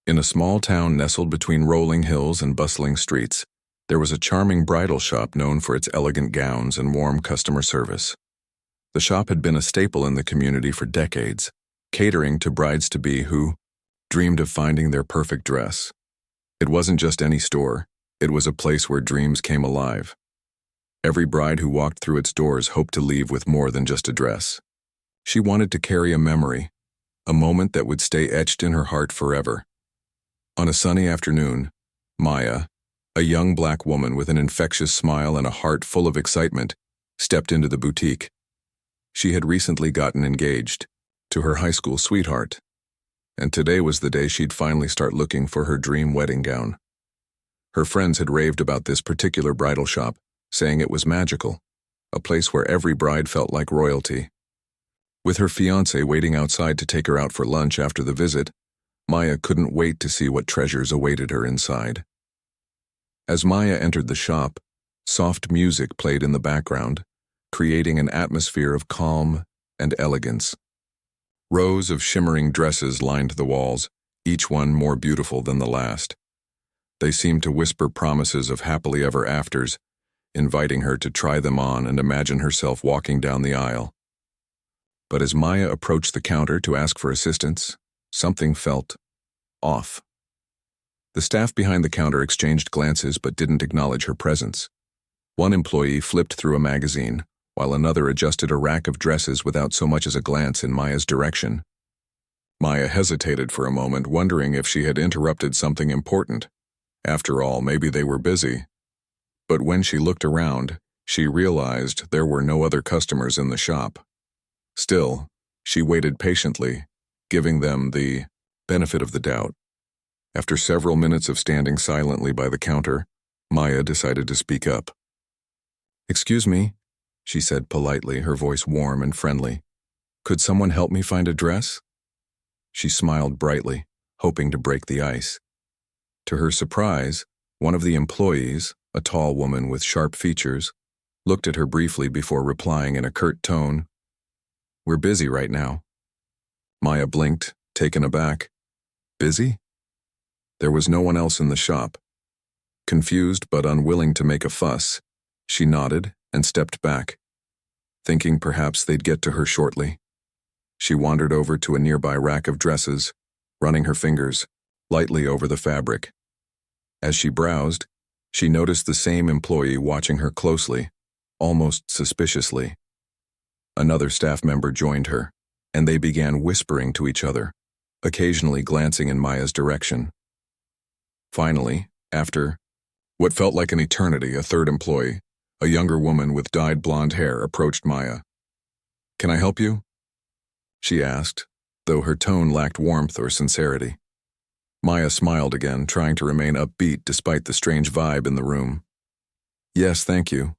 In a small town nestled between rolling hills and bustling streets, there was a charming bridal shop known for its elegant gowns and warm customer service. The shop had been a staple in the community for decades, catering to brides-to-be who dreamed of finding their perfect dress. It wasn't just any store, it was a place where dreams came alive. Every bride who walked through its doors hoped to leave with more than just a dress. She wanted to carry a memory, a moment that would stay etched in her heart forever. On a sunny afternoon, Maya, a young black woman with an infectious smile and a heart full of excitement, stepped into the boutique. She had recently gotten engaged to her high school sweetheart, and today was the day she'd finally start looking for her dream wedding gown. Her friends had raved about this particular bridal shop, saying it was magical, a place where every bride felt like royalty. With her fiancé waiting outside to take her out for lunch after the visit, Maya couldn't wait to see what treasures awaited her inside. As Maya entered the shop, soft music played in the background, creating an atmosphere of calm and elegance. Rows of shimmering dresses lined the walls, each one more beautiful than the last. They seemed to whisper promises of happily ever afters, inviting her to try them on and imagine herself walking down the aisle. But as Maya approached the counter to ask for assistance, something felt off. The staff behind the counter exchanged glances but didn't acknowledge her presence. One employee flipped through a magazine, while another adjusted a rack of dresses without so much as a glance in Maya's direction. Maya hesitated for a moment, wondering if she had interrupted something important. After all, maybe they were busy. But when she looked around, she realized there were no other customers in the shop. Still, she waited patiently, giving them the benefit of the doubt. After several minutes of standing silently by the counter, Maya decided to speak up. "Excuse me," she said politely, her voice warm and friendly. "Could someone help me find a dress?" She smiled brightly, hoping to break the ice. To her surprise, one of the employees, a tall woman with sharp features, looked at her briefly before replying in a curt tone, "We're busy right now." Maya blinked, taken aback. Busy? There was no one else in the shop. Confused but unwilling to make a fuss, she nodded and stepped back, thinking perhaps they'd get to her shortly. She wandered over to a nearby rack of dresses, running her fingers lightly over the fabric. As she browsed, she noticed the same employee watching her closely, almost suspiciously. Another staff member joined her, and they began whispering to each other, occasionally glancing in Maya's direction. Finally, after what felt like an eternity, a third employee, a younger woman with dyed blonde hair, approached Maya. "Can I help you?" she asked, though her tone lacked warmth or sincerity. Maya smiled again, trying to remain upbeat despite the strange vibe in the room. "Yes, thank you.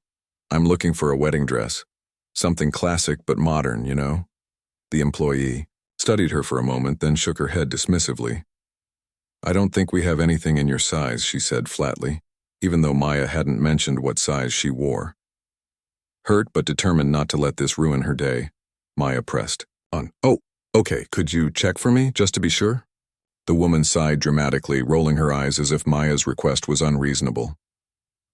I'm looking for a wedding dress. Something classic but modern, you know." The employee studied her for a moment, then shook her head dismissively. "I don't think we have anything in your size," she said flatly, even though Maya hadn't mentioned what size she wore. Hurt but determined not to let this ruin her day, Maya pressed on. "Oh, okay, could you check for me, just to be sure?" The woman sighed dramatically, rolling her eyes as if Maya's request was unreasonable.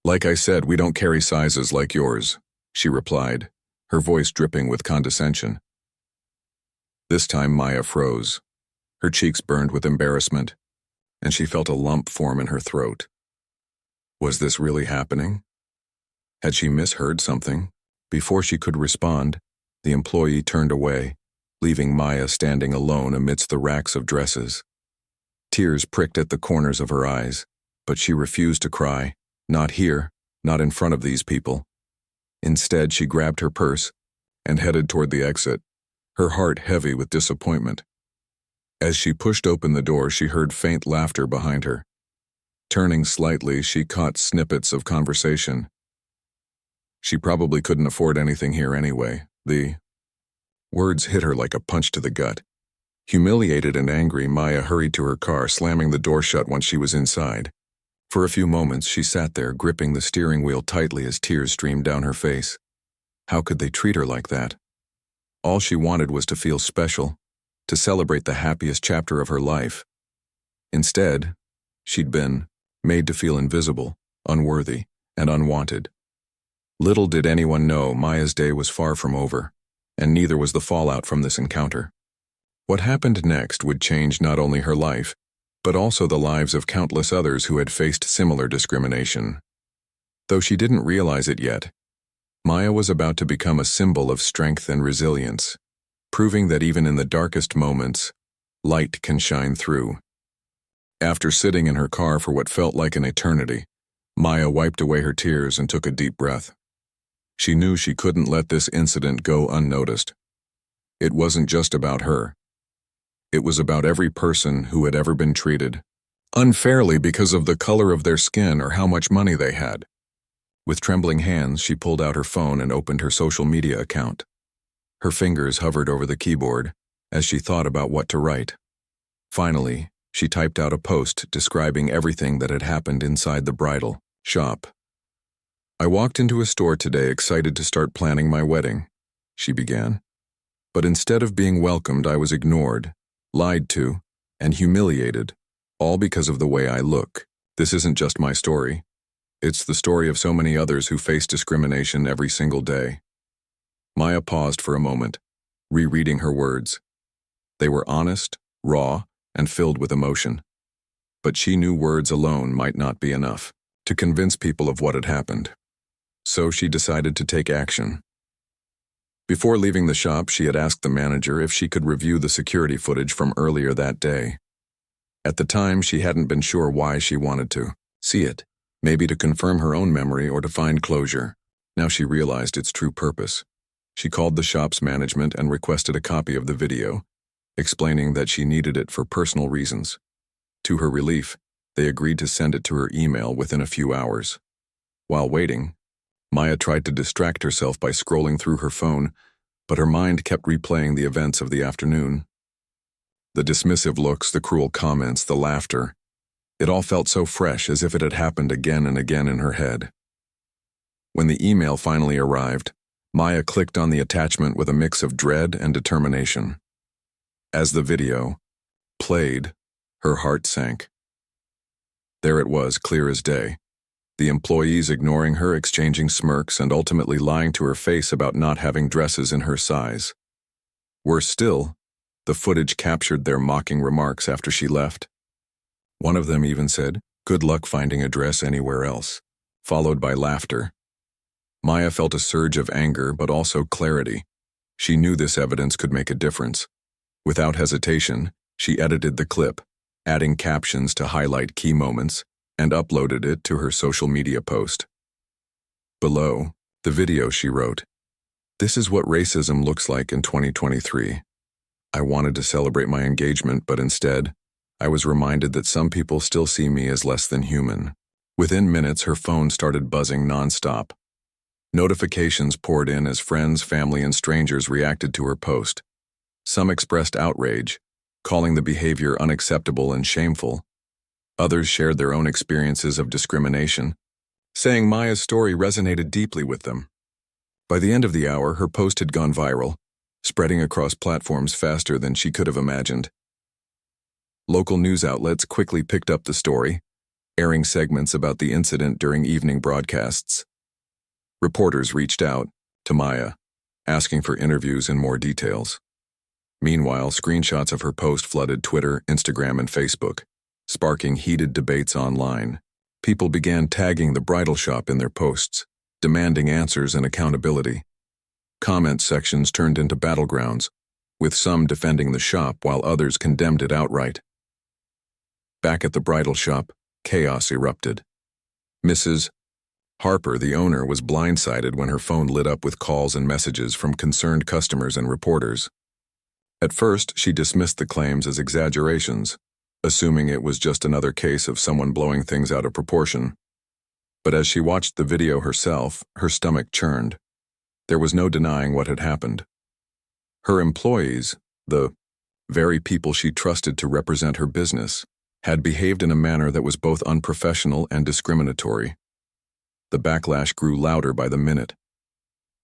"Like I said, we don't carry sizes like yours," she replied, her voice dripping with condescension. This time Maya froze. Her cheeks burned with embarrassment, and she felt a lump form in her throat. Was this really happening? Had she misheard something? Before she could respond, the employee turned away, leaving Maya standing alone amidst the racks of dresses. Tears pricked at the corners of her eyes, but she refused to cry, not here, not in front of these people. Instead, she grabbed her purse and headed toward the exit, her heart heavy with disappointment. As she pushed open the door, she heard faint laughter behind her. Turning slightly, she caught snippets of conversation. She probably couldn't afford anything here anyway. The words hit her like a punch to the gut. Humiliated and angry, Maya hurried to her car, slamming the door shut once she was inside. For a few moments, she sat there, gripping the steering wheel tightly as tears streamed down her face. How could they treat her like that? All she wanted was to feel special, to celebrate the happiest chapter of her life. Instead, she'd been made to feel invisible, unworthy, and unwanted. Little did anyone know Maya's day was far from over, and neither was the fallout from this encounter. What happened next would change not only her life, but also the lives of countless others who had faced similar discrimination. Though she didn't realize it yet, Maya was about to become a symbol of strength and resilience, proving that even in the darkest moments, light can shine through. After sitting in her car for what felt like an eternity, Maya wiped away her tears and took a deep breath. She knew she couldn't let this incident go unnoticed. It wasn't just about her. It was about every person who had ever been treated unfairly because of the color of their skin or how much money they had. With trembling hands, she pulled out her phone and opened her social media account. Her fingers hovered over the keyboard as she thought about what to write. Finally, she typed out a post describing everything that had happened inside the bridal shop. "I walked into a store today excited to start planning my wedding," she began. "But instead of being welcomed, I was ignored, lied to, and humiliated, all because of the way I look. This isn't just my story. It's the story of so many others who face discrimination every single day." Maya paused for a moment, rereading her words. They were honest, raw, and filled with emotion. But she knew words alone might not be enough to convince people of what had happened. So she decided to take action. Before leaving the shop, she had asked the manager if she could review the security footage from earlier that day. At the time, she hadn't been sure why she wanted to see it, maybe to confirm her own memory or to find closure. Now she realized its true purpose. She called the shop's management and requested a copy of the video, explaining that she needed it for personal reasons. To her relief, they agreed to send it to her email within a few hours. While waiting, Maya tried to distract herself by scrolling through her phone, but her mind kept replaying the events of the afternoon. The dismissive looks, the cruel comments, the laughter. It all felt so fresh, as if it had happened again and again in her head. When the email finally arrived, Maya clicked on the attachment with a mix of dread and determination. As the video played, her heart sank. There it was, clear as day. The employees ignoring her, exchanging smirks, and ultimately lying to her face about not having dresses in her size. Worse still, the footage captured their mocking remarks after she left. One of them even said, "Good luck finding a dress anywhere else," followed by laughter. Maya felt a surge of anger, but also clarity. She knew this evidence could make a difference. Without hesitation, she edited the clip, adding captions to highlight key moments, and uploaded it to her social media post. Below, the video she wrote, "This is what racism looks like in 2023. I wanted to celebrate my engagement, but instead, I was reminded that some people still see me as less than human." Within minutes, her phone started buzzing nonstop. Notifications poured in as friends, family, and strangers reacted to her post. Some expressed outrage, calling the behavior unacceptable and shameful. Others shared their own experiences of discrimination, saying Maya's story resonated deeply with them. By the end of the hour, her post had gone viral, spreading across platforms faster than she could have imagined. Local news outlets quickly picked up the story, airing segments about the incident during evening broadcasts. Reporters reached out to Maya, asking for interviews and more details. Meanwhile, screenshots of her post flooded Twitter, Instagram, and Facebook, sparking heated debates online. People began tagging the bridal shop in their posts, demanding answers and accountability. Comment sections turned into battlegrounds, with some defending the shop while others condemned it outright. Back at the bridal shop, chaos erupted. Mrs. Harper, the owner, was blindsided when her phone lit up with calls and messages from concerned customers and reporters. At first, she dismissed the claims as exaggerations, assuming it was just another case of someone blowing things out of proportion. But as she watched the video herself, her stomach churned. There was no denying what had happened. Her employees, the very people she trusted to represent her business, had behaved in a manner that was both unprofessional and discriminatory. The backlash grew louder by the minute.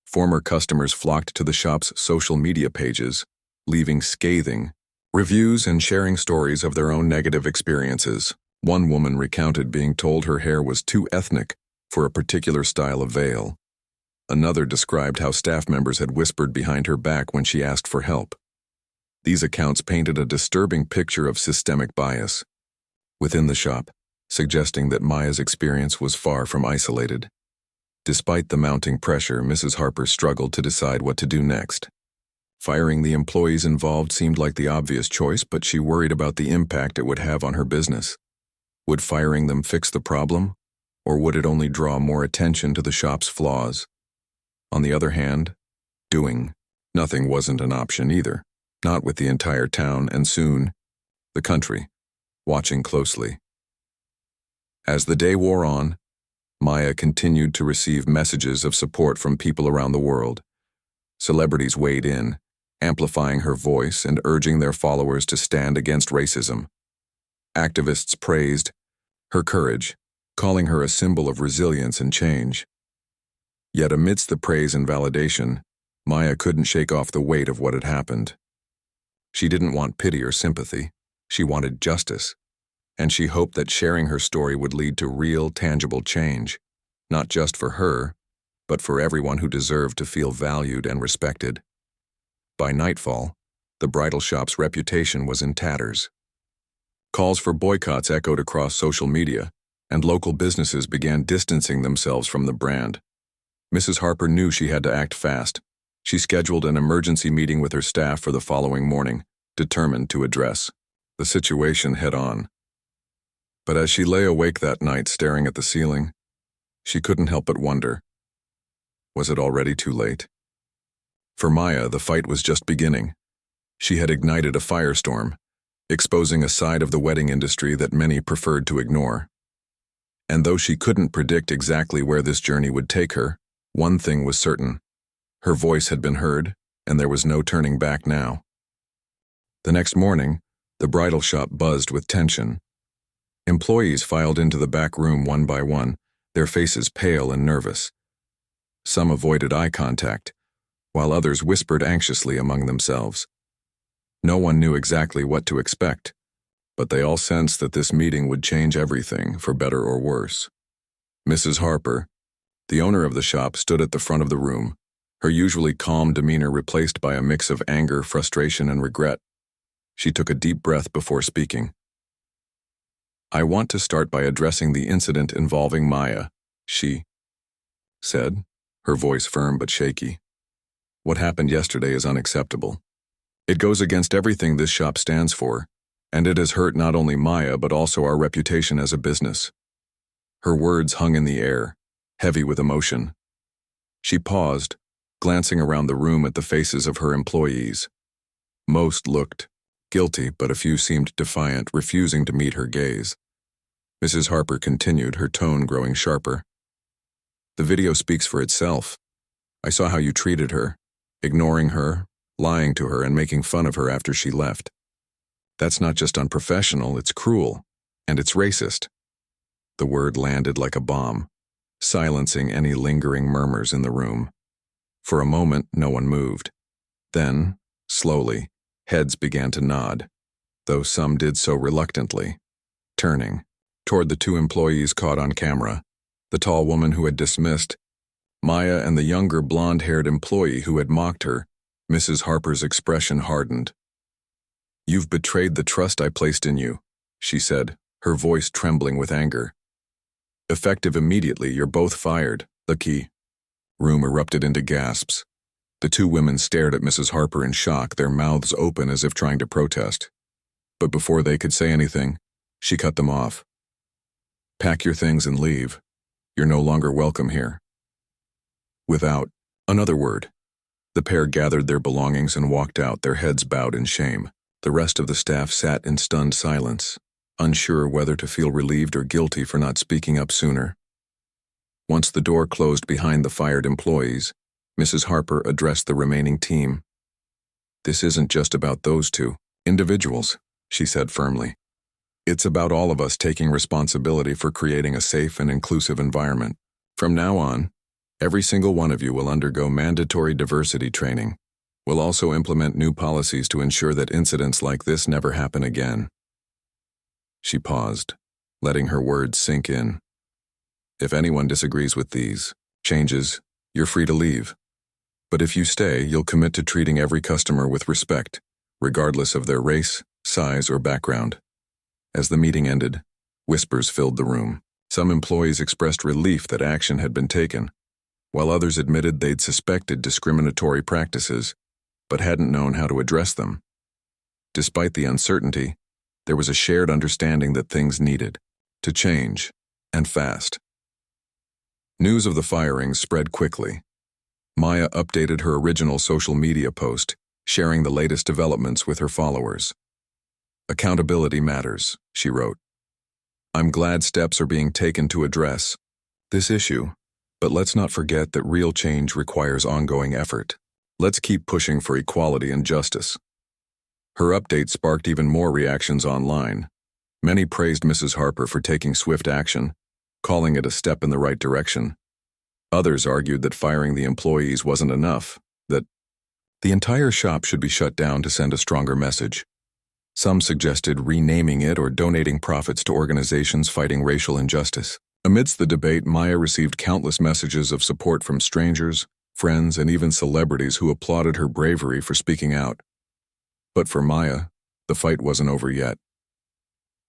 Former customers flocked to the shop's social media pages, leaving scathing, Reviews and sharing stories of their own negative experiences. One woman recounted being told her hair was too ethnic for a particular style of veil. Another described how staff members had whispered behind her back when she asked for help. These accounts painted a disturbing picture of systemic bias within the shop, suggesting that Maya's experience was far from isolated. Despite the mounting pressure, Mrs. Harper struggled to decide what to do next. Firing the employees involved seemed like the obvious choice, but she worried about the impact it would have on her business. Would firing them fix the problem, or would it only draw more attention to the shop's flaws? On the other hand, doing nothing wasn't an option either, not with the entire town and soon the country watching closely. As the day wore on, Maya continued to receive messages of support from people around the world. Celebrities weighed in, amplifying her voice and urging their followers to stand against racism. Activists praised her courage, calling her a symbol of resilience and change. Yet amidst the praise and validation, Maya couldn't shake off the weight of what had happened. She didn't want pity or sympathy. She wanted justice, and she hoped that sharing her story would lead to real, tangible change, not just for her, but for everyone who deserved to feel valued and respected. By nightfall, the bridal shop's reputation was in tatters. Calls for boycotts echoed across social media, and local businesses began distancing themselves from the brand. Mrs. Harper knew she had to act fast. She scheduled an emergency meeting with her staff for the following morning, determined to address the situation head-on. But as she lay awake that night staring at the ceiling, she couldn't help but wonder, was it already too late? For Maya, the fight was just beginning. She had ignited a firestorm, exposing a side of the wedding industry that many preferred to ignore. And though she couldn't predict exactly where this journey would take her, one thing was certain. Her voice had been heard, and there was no turning back now. The next morning, the bridal shop buzzed with tension. Employees filed into the back room one by one, their faces pale and nervous. Some avoided eye contact, while others whispered anxiously among themselves. No one knew exactly what to expect, but they all sensed that this meeting would change everything, for better or worse. Mrs. Harper, the owner of the shop, stood at the front of the room, her usually calm demeanor replaced by a mix of anger, frustration, and regret. She took a deep breath before speaking. "I want to start by addressing the incident involving Maya," she said, her voice firm but shaky. "What happened yesterday is unacceptable. It goes against everything this shop stands for, and it has hurt not only Maya but also our reputation as a business." Her words hung in the air, heavy with emotion. She paused, glancing around the room at the faces of her employees. Most looked guilty, but a few seemed defiant, refusing to meet her gaze. Mrs. Harper continued, her tone growing sharper. "The video speaks for itself. I saw how you treated her, ignoring her, lying to her, and making fun of her after she left. That's not just unprofessional, it's cruel, and it's racist." The word landed like a bomb, silencing any lingering murmurs in the room. For a moment, no one moved. Then, slowly, heads began to nod, though some did so reluctantly. Turning toward the two employees caught on camera, the tall woman who had dismissed Maya and the younger blonde-haired employee who had mocked her, Mrs. Harper's expression hardened. "You've betrayed the trust I placed in you," she said, her voice trembling with anger. "Effective immediately, you're both fired. The key." Room erupted into gasps. The two women stared at Mrs. Harper in shock, their mouths open as if trying to protest. But before they could say anything, she cut them off. "Pack your things and leave. You're no longer welcome here." Without another word, the pair gathered their belongings and walked out, their heads bowed in shame. The rest of the staff sat in stunned silence, unsure whether to feel relieved or guilty for not speaking up sooner. Once the door closed behind the fired employees, Mrs. Harper addressed the remaining team. "This isn't just about those two individuals," she said firmly. "It's about all of us taking responsibility for creating a safe and inclusive environment. From now on, every single one of you will undergo mandatory diversity training. We'll also implement new policies to ensure that incidents like this never happen again." She paused, letting her words sink in. "If anyone disagrees with these changes, you're free to leave. But if you stay, you'll commit to treating every customer with respect, regardless of their race, size, or background." As the meeting ended, whispers filled the room. Some employees expressed relief that action had been taken, while others admitted they'd suspected discriminatory practices, but hadn't known how to address them. Despite the uncertainty, there was a shared understanding that things needed to change, and fast. News of the firings spread quickly. Maya updated her original social media post, sharing the latest developments with her followers. "Accountability matters," she wrote. "I'm glad steps are being taken to address this issue, but let's not forget that real change requires ongoing effort. Let's keep pushing for equality and justice." Her update sparked even more reactions online. Many praised Mrs. Harper for taking swift action, calling it a step in the right direction. Others argued that firing the employees wasn't enough, that the entire shop should be shut down to send a stronger message. Some suggested renaming it or donating profits to organizations fighting racial injustice. Amidst the debate, Maya received countless messages of support from strangers, friends, and even celebrities who applauded her bravery for speaking out. But for Maya, the fight wasn't over yet.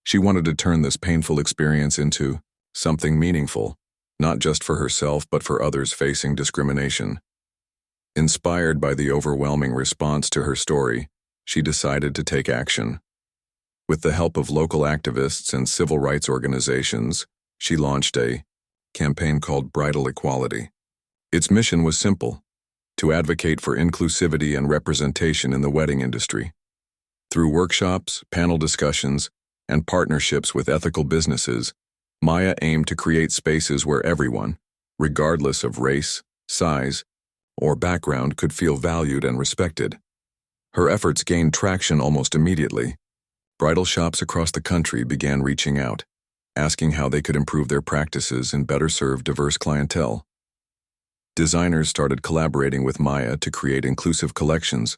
She wanted to turn this painful experience into something meaningful, not just for herself but for others facing discrimination. Inspired by the overwhelming response to her story, she decided to take action. With the help of local activists and civil rights organizations, she launched a campaign called Bridal Equality. Its mission was simple: to advocate for inclusivity and representation in the wedding industry. Through workshops, panel discussions, and partnerships with ethical businesses, Maya aimed to create spaces where everyone, regardless of race, size, or background, could feel valued and respected. Her efforts gained traction almost immediately. Bridal shops across the country began reaching out, asking how they could improve their practices and better serve diverse clientele. Designers started collaborating with Maya to create inclusive collections,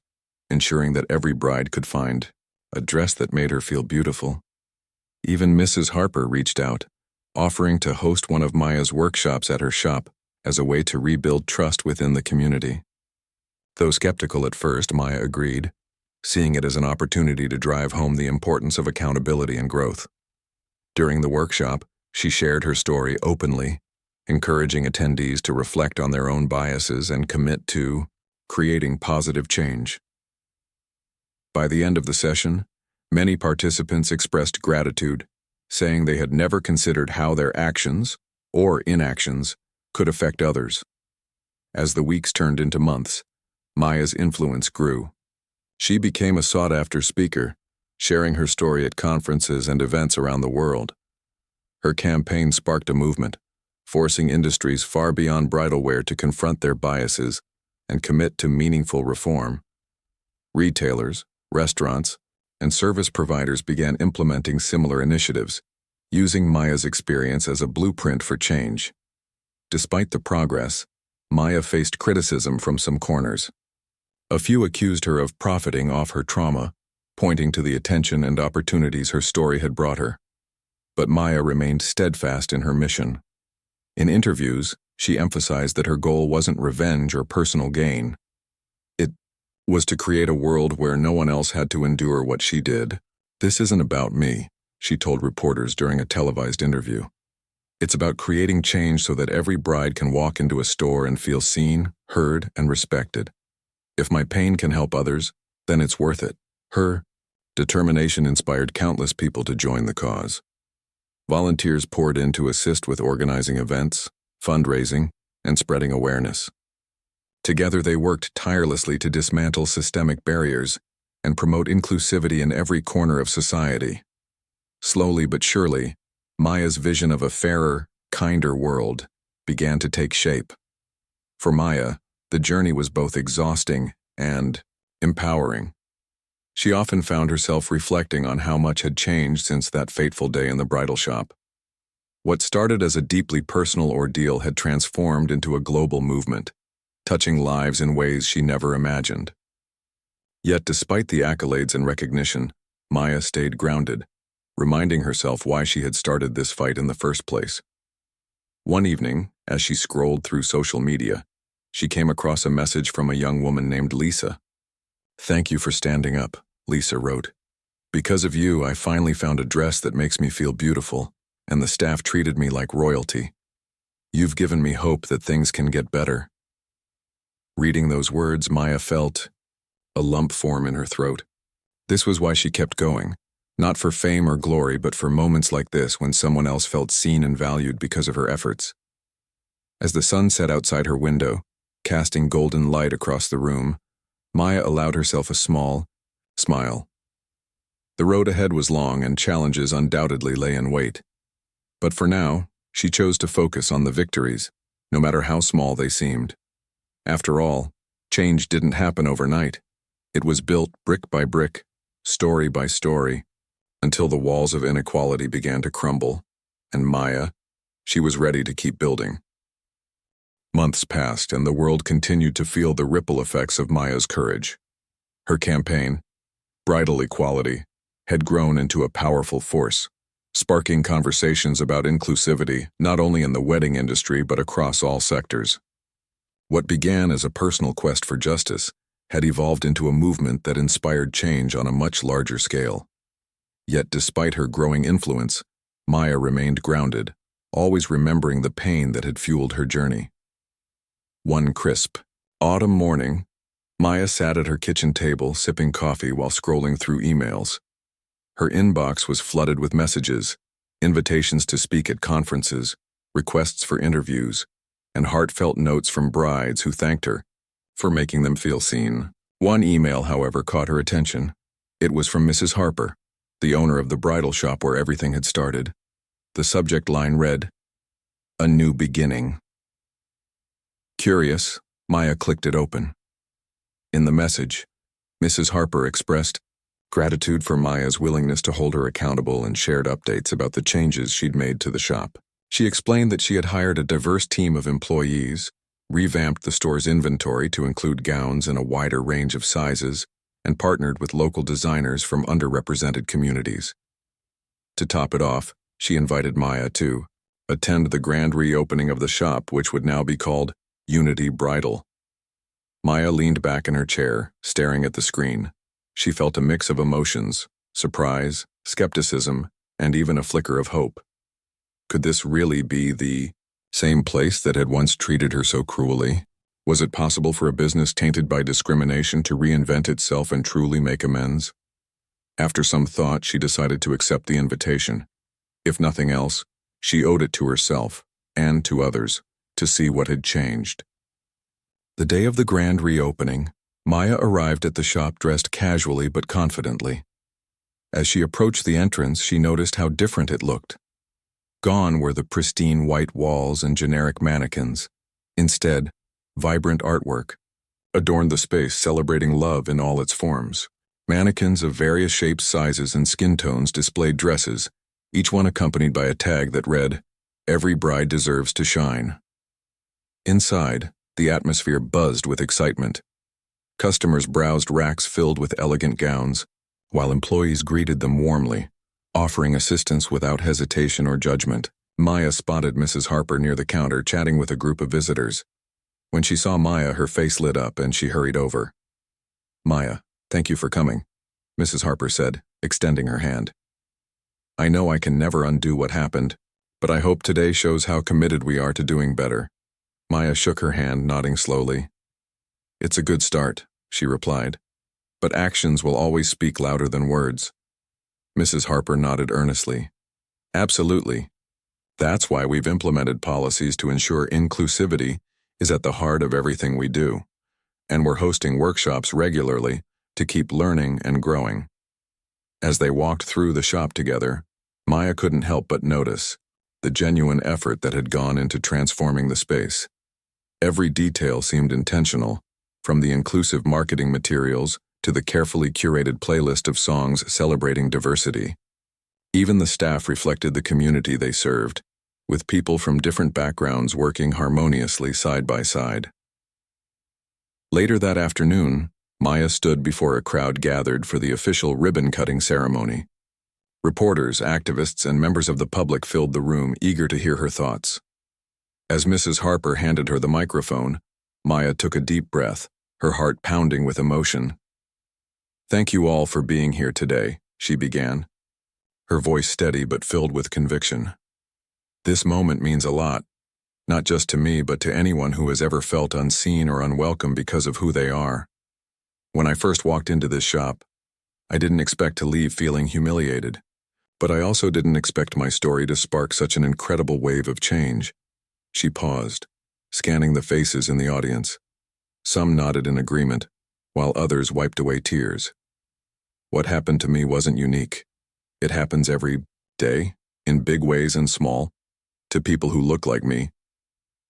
ensuring that every bride could find a dress that made her feel beautiful. Even Mrs. Harper reached out, offering to host one of Maya's workshops at her shop as a way to rebuild trust within the community. Though skeptical at first, Maya agreed, seeing it as an opportunity to drive home the importance of accountability and growth. During the workshop, she shared her story openly, encouraging attendees to reflect on their own biases and commit to creating positive change. By the end of the session, many participants expressed gratitude, saying they had never considered how their actions, or inactions, could affect others. As the weeks turned into months, Maya's influence grew. She became a sought-after speaker, sharing her story at conferences and events around the world. Her campaign sparked a movement, forcing industries far beyond bridal wear to confront their biases and commit to meaningful reform. Retailers, restaurants, and service providers began implementing similar initiatives, using Maya's experience as a blueprint for change. Despite the progress, Maya faced criticism from some corners. A few accused her of profiting off her trauma, pointing to the attention and opportunities her story had brought her. But Maya remained steadfast in her mission. In interviews, she emphasized that her goal wasn't revenge or personal gain. It was to create a world where no one else had to endure what she did. "This isn't about me," she told reporters during a televised interview. "It's about creating change so that every bride can walk into a store and feel seen, heard, and respected. If my pain can help others, then it's worth it." Her determination inspired countless people to join the cause. Volunteers poured in to assist with organizing events, fundraising, and spreading awareness. Together they worked tirelessly to dismantle systemic barriers and promote inclusivity in every corner of society. Slowly but surely, Maya's vision of a fairer, kinder world began to take shape. For Maya, the journey was both exhausting and empowering. She often found herself reflecting on how much had changed since that fateful day in the bridal shop. What started as a deeply personal ordeal had transformed into a global movement, touching lives in ways she never imagined. Yet despite the accolades and recognition, Maya stayed grounded, reminding herself why she had started this fight in the first place. One evening, as she scrolled through social media, she came across a message from a young woman named Lisa. "Thank you for standing up," Lisa wrote. "Because of you, I finally found a dress that makes me feel beautiful, and the staff treated me like royalty. You've given me hope that things can get better." Reading those words, Maya felt a lump form in her throat. This was why she kept going, not for fame or glory, but for moments like this when someone else felt seen and valued because of her efforts. As the sun set outside her window, casting golden light across the room, Maya allowed herself a small smile. The road ahead was long and challenges undoubtedly lay in wait. But for now, she chose to focus on the victories, no matter how small they seemed. After all, change didn't happen overnight. It was built brick by brick, story by story, until the walls of inequality began to crumble, and Maya, she was ready to keep building. Months passed, and the world continued to feel the ripple effects of Maya's courage. Her campaign, Bridal Equality, had grown into a powerful force, sparking conversations about inclusivity not only in the wedding industry but across all sectors. What began as a personal quest for justice had evolved into a movement that inspired change on a much larger scale. Yet despite her growing influence, Maya remained grounded, always remembering the pain that had fueled her journey. One crisp, autumn morning, Maya sat at her kitchen table sipping coffee while scrolling through emails. Her inbox was flooded with messages, invitations to speak at conferences, requests for interviews, and heartfelt notes from brides who thanked her for making them feel seen. One email, however, caught her attention. It was from Mrs. Harper, the owner of the bridal shop where everything had started. The subject line read, "A new beginning." Curious, Maya clicked it open. In the message, Mrs. Harper expressed gratitude for Maya's willingness to hold her accountable and shared updates about the changes she'd made to the shop. She explained that she had hired a diverse team of employees, revamped the store's inventory to include gowns in a wider range of sizes, and partnered with local designers from underrepresented communities. To top it off, she invited Maya to attend the grand reopening of the shop, which would now be called Unity Bridal. Maya leaned back in her chair, staring at the screen. She felt a mix of emotions, surprise, skepticism, and even a flicker of hope. Could this really be the same place that had once treated her so cruelly? Was it possible for a business tainted by discrimination to reinvent itself and truly make amends? After some thought, she decided to accept the invitation. If nothing else, she owed it to herself, and to others, to see what had changed. The day of the grand reopening, Maya arrived at the shop dressed casually but confidently. As she approached the entrance, she noticed how different it looked. Gone were the pristine white walls and generic mannequins. Instead, vibrant artwork adorned the space, celebrating love in all its forms. Mannequins of various shapes, sizes, and skin tones displayed dresses, each one accompanied by a tag that read, "Every bride deserves to shine." Inside, the atmosphere buzzed with excitement. Customers browsed racks filled with elegant gowns, while employees greeted them warmly, offering assistance without hesitation or judgment. Maya spotted Mrs. Harper near the counter chatting with a group of visitors. When she saw Maya, her face lit up and she hurried over. "Maya, thank you for coming," Mrs. Harper said, extending her hand. "I know I can never undo what happened, but I hope today shows how committed we are to doing better." Maya shook her hand, nodding slowly. "It's a good start," she replied, "but actions will always speak louder than words." Mrs. Harper nodded earnestly. "Absolutely. That's why we've implemented policies to ensure inclusivity is at the heart of everything we do, and we're hosting workshops regularly to keep learning and growing." As they walked through the shop together, Maya couldn't help but notice the genuine effort that had gone into transforming the space. Every detail seemed intentional, from the inclusive marketing materials to the carefully curated playlist of songs celebrating diversity. Even the staff reflected the community they served, with people from different backgrounds working harmoniously side by side. Later that afternoon, Maya stood before a crowd gathered for the official ribbon-cutting ceremony. Reporters, activists, and members of the public filled the room, eager to hear her thoughts. As Mrs. Harper handed her the microphone, Maya took a deep breath, her heart pounding with emotion. "Thank you all for being here today," she began, her voice steady but filled with conviction. "This moment means a lot, not just to me but to anyone who has ever felt unseen or unwelcome because of who they are. When I first walked into this shop, I didn't expect to leave feeling humiliated, but I also didn't expect my story to spark such an incredible wave of change." She paused, scanning the faces in the audience. Some nodded in agreement, while others wiped away tears. What happened to me wasn't unique. It happens every day, in big ways and small, to people who look like me,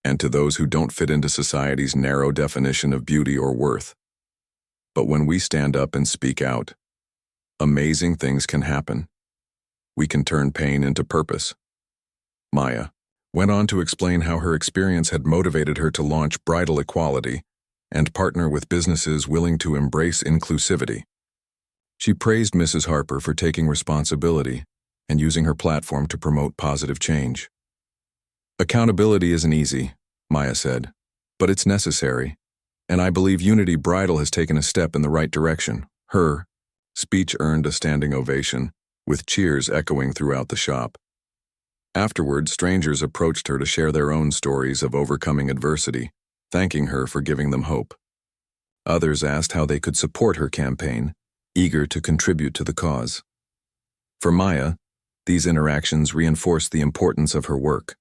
and to those who don't fit into society's narrow definition of beauty or worth. But when we stand up and speak out, amazing things can happen. We can turn pain into purpose. Maya went on to explain how her experience had motivated her to launch Bridal Equality and partner with businesses willing to embrace inclusivity. She praised Mrs. Harper for taking responsibility and using her platform to promote positive change. "Accountability isn't easy," Maya said, "but it's necessary, and I believe Unity Bridal has taken a step in the right direction." Her speech earned a standing ovation, with cheers echoing throughout the shop. Afterward, strangers approached her to share their own stories of overcoming adversity, thanking her for giving them hope. Others asked how they could support her campaign, eager to contribute to the cause. For Maya, these interactions reinforced the importance of her work.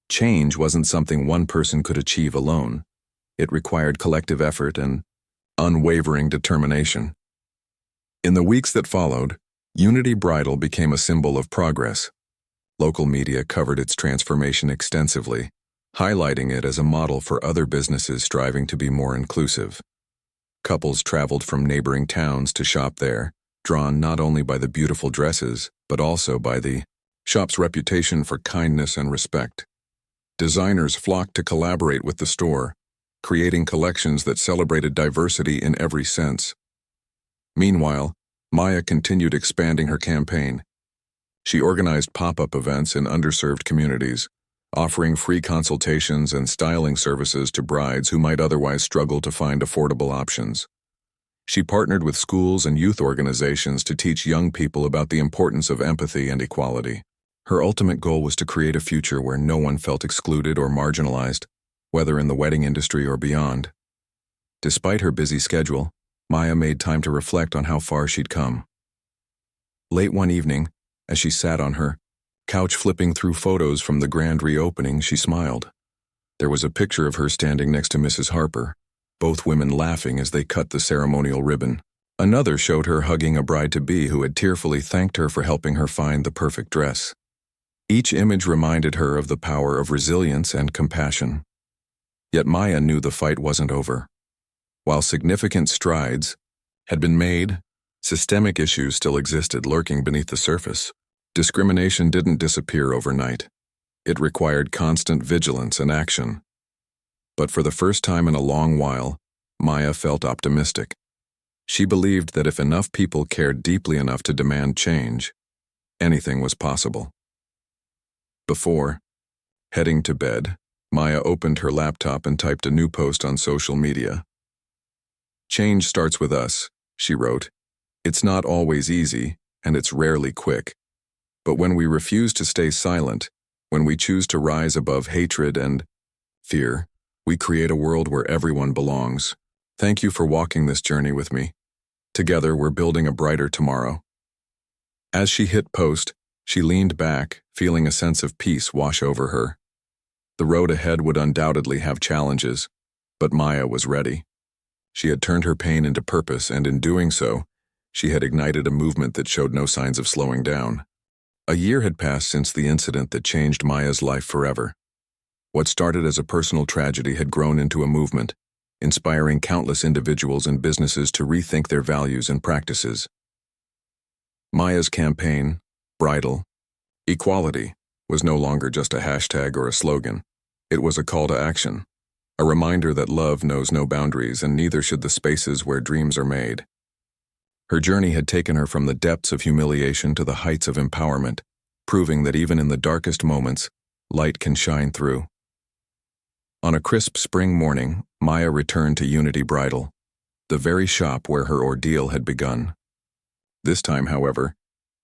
Change wasn't something one person could achieve alone. It required collective effort and unwavering determination. In the weeks that followed, Unity Bridal became a symbol of progress. Local media covered its transformation extensively, highlighting it as a model for other businesses striving to be more inclusive. Couples traveled from neighboring towns to shop there, drawn not only by the beautiful dresses, but also by the shop's reputation for kindness and respect. Designers flocked to collaborate with the store, creating collections that celebrated diversity in every sense. Meanwhile, Maya continued expanding her campaign. She organized pop-up events in underserved communities, offering free consultations and styling services to brides who might otherwise struggle to find affordable options. She partnered with schools and youth organizations to teach young people about the importance of empathy and equality. Her ultimate goal was to create a future where no one felt excluded or marginalized, whether in the wedding industry or beyond. Despite her busy schedule, Maya made time to reflect on how far she'd come. Late one evening, as she sat on her couch flipping through photos from the grand reopening, she smiled. There was a picture of her standing next to Mrs. Harper, both women laughing as they cut the ceremonial ribbon. Another showed her hugging a bride-to-be who had tearfully thanked her for helping her find the perfect dress. Each image reminded her of the power of resilience and compassion. Yet Maya knew the fight wasn't over. While significant strides had been made, systemic issues still existed lurking beneath the surface. Discrimination didn't disappear overnight. It required constant vigilance and action. But for the first time in a long while, Maya felt optimistic. She believed that if enough people cared deeply enough to demand change, anything was possible. Before heading to bed, Maya opened her laptop and typed a new post on social media. "Change starts with us," she wrote. "It's not always easy, and it's rarely quick. But when we refuse to stay silent, when we choose to rise above hatred and fear, we create a world where everyone belongs. Thank you for walking this journey with me. Together, we're building a brighter tomorrow." As she hit post, she leaned back, feeling a sense of peace wash over her. The road ahead would undoubtedly have challenges, but Maya was ready. She had turned her pain into purpose, and in doing so, she had ignited a movement that showed no signs of slowing down. A year had passed since the incident that changed Maya's life forever. What started as a personal tragedy had grown into a movement, inspiring countless individuals and businesses to rethink their values and practices. Maya's campaign, Bridal Equality, was no longer just a hashtag or a slogan. It was a call to action. a reminder that love knows no boundaries and neither should the spaces where dreams are made. Her journey had taken her from the depths of humiliation to the heights of empowerment, proving that even in the darkest moments, light can shine through. On a crisp spring morning, Maya returned to Unity Bridal, the very shop where her ordeal had begun. This time, however,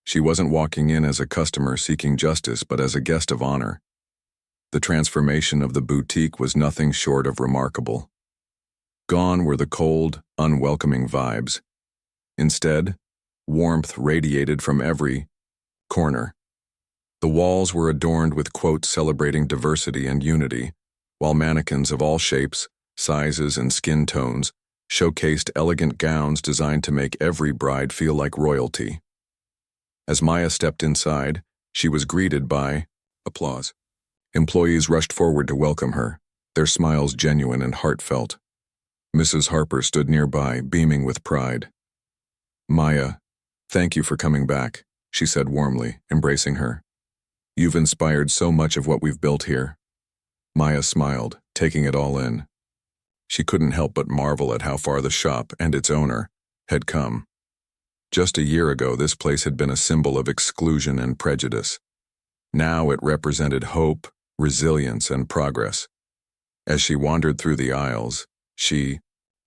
she wasn't walking in as a customer seeking justice but as a guest of honor. The transformation of the boutique was nothing short of remarkable. Gone were the cold, unwelcoming vibes. Instead, warmth radiated from every corner. The walls were adorned with quotes celebrating diversity and unity, while mannequins of all shapes, sizes, and skin tones showcased elegant gowns designed to make every bride feel like royalty. As Maya stepped inside, she was greeted by applause. Employees rushed forward to welcome her, their smiles genuine and heartfelt. Mrs. Harper stood nearby, beaming with pride. "Maya, thank you for coming back," she said warmly, embracing her. "You've inspired so much of what we've built here." Maya smiled, taking it all in. She couldn't help but marvel at how far the shop and its owner had come. Just a year ago, this place had been a symbol of exclusion and prejudice. Now it represented hope, resilience, and progress. As she wandered through the aisles, she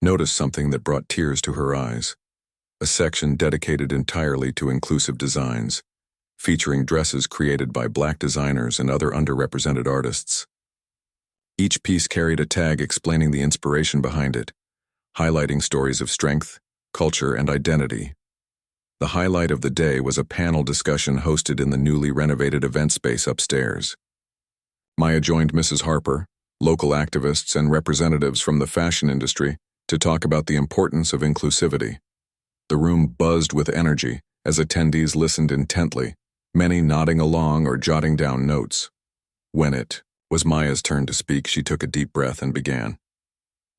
noticed something that brought tears to her eyes. A section dedicated entirely to inclusive designs, featuring dresses created by Black designers and other underrepresented artists. Each piece carried a tag explaining the inspiration behind it, highlighting stories of strength, culture, and identity. The highlight of the day was a panel discussion hosted in the newly renovated event space upstairs. Maya joined Mrs. Harper, local activists, and representatives from the fashion industry to talk about the importance of inclusivity. The room buzzed with energy as attendees listened intently, many nodding along or jotting down notes. When it was Maya's turn to speak, she took a deep breath and began.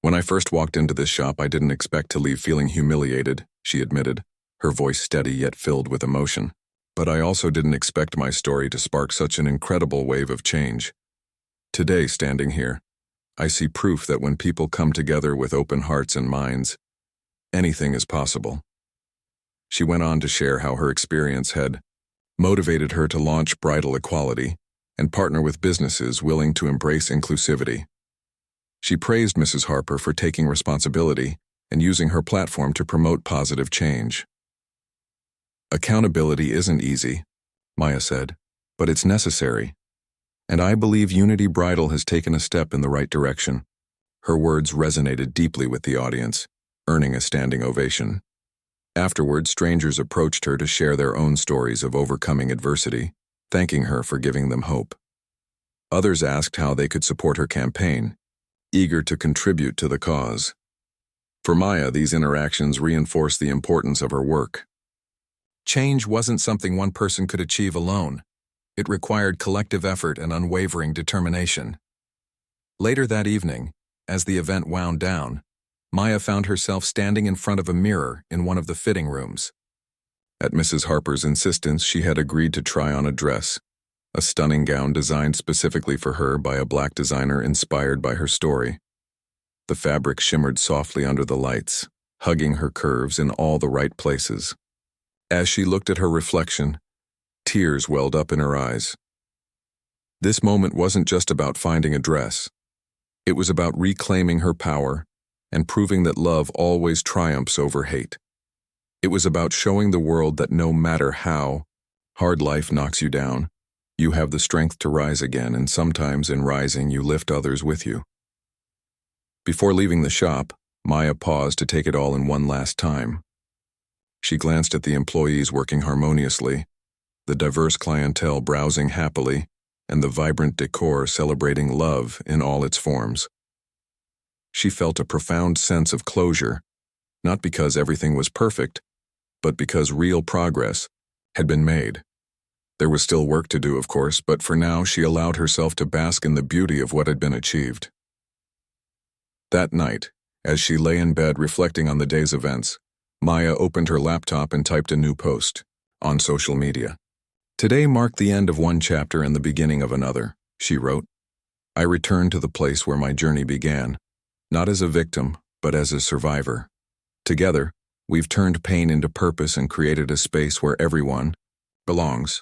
"When I first walked into this shop, I didn't expect to leave feeling humiliated," she admitted, her voice steady yet filled with emotion. "But I also didn't expect my story to spark such an incredible wave of change. Today, standing here, I see proof that when people come together with open hearts and minds, anything is possible." She went on to share how her experience had motivated her to launch Bridal Equality and partner with businesses willing to embrace inclusivity. She praised Mrs. Harper for taking responsibility and using her platform to promote positive change. "Accountability isn't easy," Maya said, "but it's necessary. And I believe Unity Bridal has taken a step in the right direction." Her words resonated deeply with the audience, earning a standing ovation. Afterward, strangers approached her to share their own stories of overcoming adversity, thanking her for giving them hope. Others asked how they could support her campaign, eager to contribute to the cause. For Maya, these interactions reinforced the importance of her work. Change wasn't something one person could achieve alone. It required collective effort and unwavering determination. Later that evening, as the event wound down, Maya found herself standing in front of a mirror in one of the fitting rooms. At Mrs. Harper's insistence, she had agreed to try on a dress, a stunning gown designed specifically for her by a Black designer inspired by her story. The fabric shimmered softly under the lights, hugging her curves in all the right places. As she looked at her reflection, tears welled up in her eyes. This moment wasn't just about finding a dress. It was about reclaiming her power and proving that love always triumphs over hate. It was about showing the world that no matter how hard life knocks you down, you have the strength to rise again, and sometimes in rising you lift others with you. Before leaving the shop, Maya paused to take it all in one last time. She glanced at the employees working harmoniously, the diverse clientele browsing happily, and the vibrant decor celebrating love in all its forms. She felt a profound sense of closure, not because everything was perfect, but because real progress had been made. There was still work to do, of course, but for now she allowed herself to bask in the beauty of what had been achieved. That night, as she lay in bed reflecting on the day's events, Maya opened her laptop and typed a new post on social media. "Today marked the end of one chapter and the beginning of another," she wrote. I returned to the place where my journey began, not as a victim, but as a survivor. Together, we've turned pain into purpose and created a space where everyone belongs.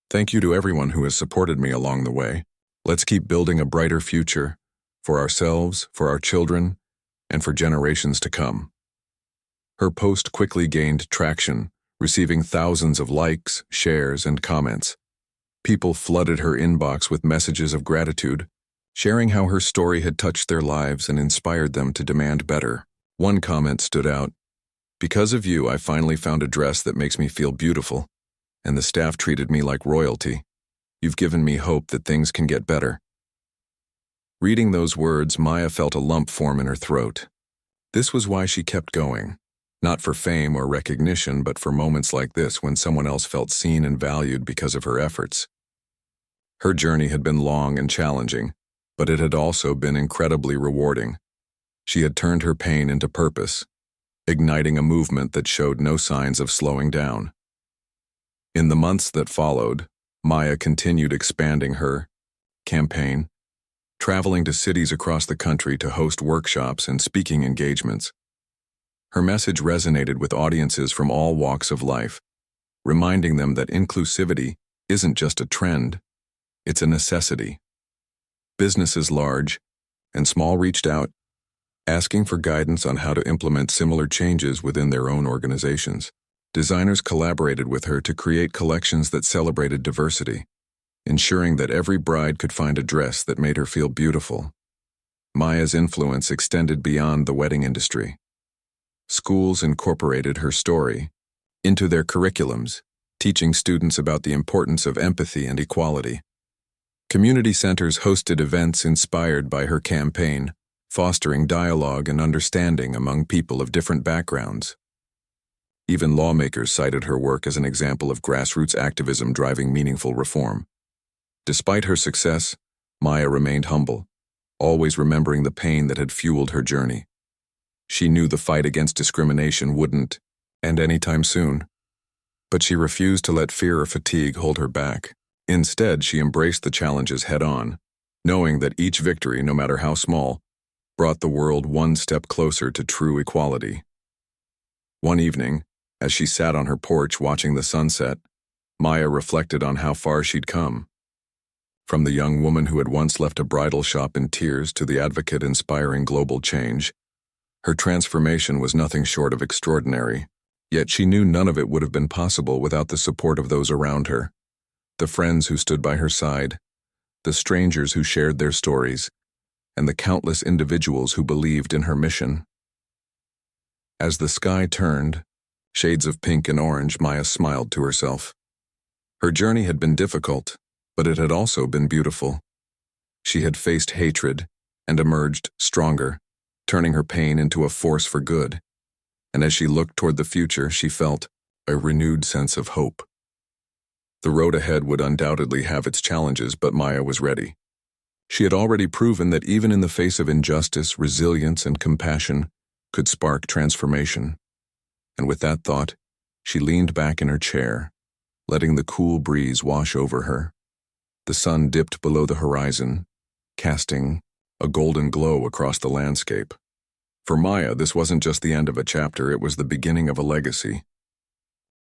Thank you to everyone who has supported me along the way. Let's keep building a brighter future for ourselves, for our children, and for generations to come. Her post quickly gained traction, receiving thousands of likes, shares, and comments. People flooded her inbox with messages of gratitude, sharing how her story had touched their lives and inspired them to demand better. One comment stood out. "Because of you, I finally found a dress that makes me feel beautiful, and the staff treated me like royalty. You've given me hope that things can get better." Reading those words, Maya felt a lump form in her throat. This was why she kept going. Not for fame or recognition, but for moments like this when someone else felt seen and valued because of her efforts. Her journey had been long and challenging, but it had also been incredibly rewarding. She had turned her pain into purpose, igniting a movement that showed no signs of slowing down. In the months that followed, Maya continued expanding her campaign, traveling to cities across the country to host workshops and speaking engagements. Her message resonated with audiences from all walks of life, reminding them that inclusivity isn't just a trend, it's a necessity. Businesses large and small reached out, asking for guidance on how to implement similar changes within their own organizations. Designers collaborated with her to create collections that celebrated diversity, ensuring that every bride could find a dress that made her feel beautiful. Maya's influence extended beyond the wedding industry. Schools incorporated her story into their curriculums, teaching students about the importance of empathy and equality. Community centers hosted events inspired by her campaign, fostering dialogue and understanding among people of different backgrounds. Even lawmakers cited her work as an example of grassroots activism driving meaningful reform. Despite her success, Maya remained humble, always remembering the pain that had fueled her journey. She knew the fight against discrimination wouldn't end anytime soon, but she refused to let fear or fatigue hold her back. Instead, she embraced the challenges head-on, knowing that each victory, no matter how small, brought the world one step closer to true equality. One evening, as she sat on her porch watching the sunset, Maya reflected on how far she'd come. From the young woman who had once left a bridal shop in tears to the advocate inspiring global change, her transformation was nothing short of extraordinary, yet she knew none of it would have been possible without the support of those around her. The friends who stood by her side, the strangers who shared their stories, and the countless individuals who believed in her mission. As the sky turned, shades of pink and orange, Maya smiled to herself. Her journey had been difficult, but it had also been beautiful. She had faced hatred and emerged stronger, turning her pain into a force for good. And as she looked toward the future, she felt a renewed sense of hope. The road ahead would undoubtedly have its challenges, but Maya was ready. She had already proven that even in the face of injustice, resilience and compassion could spark transformation. And with that thought, she leaned back in her chair, letting the cool breeze wash over her. The sun dipped below the horizon, casting a golden glow across the landscape. For Maya, this wasn't just the end of a chapter, it was the beginning of a legacy.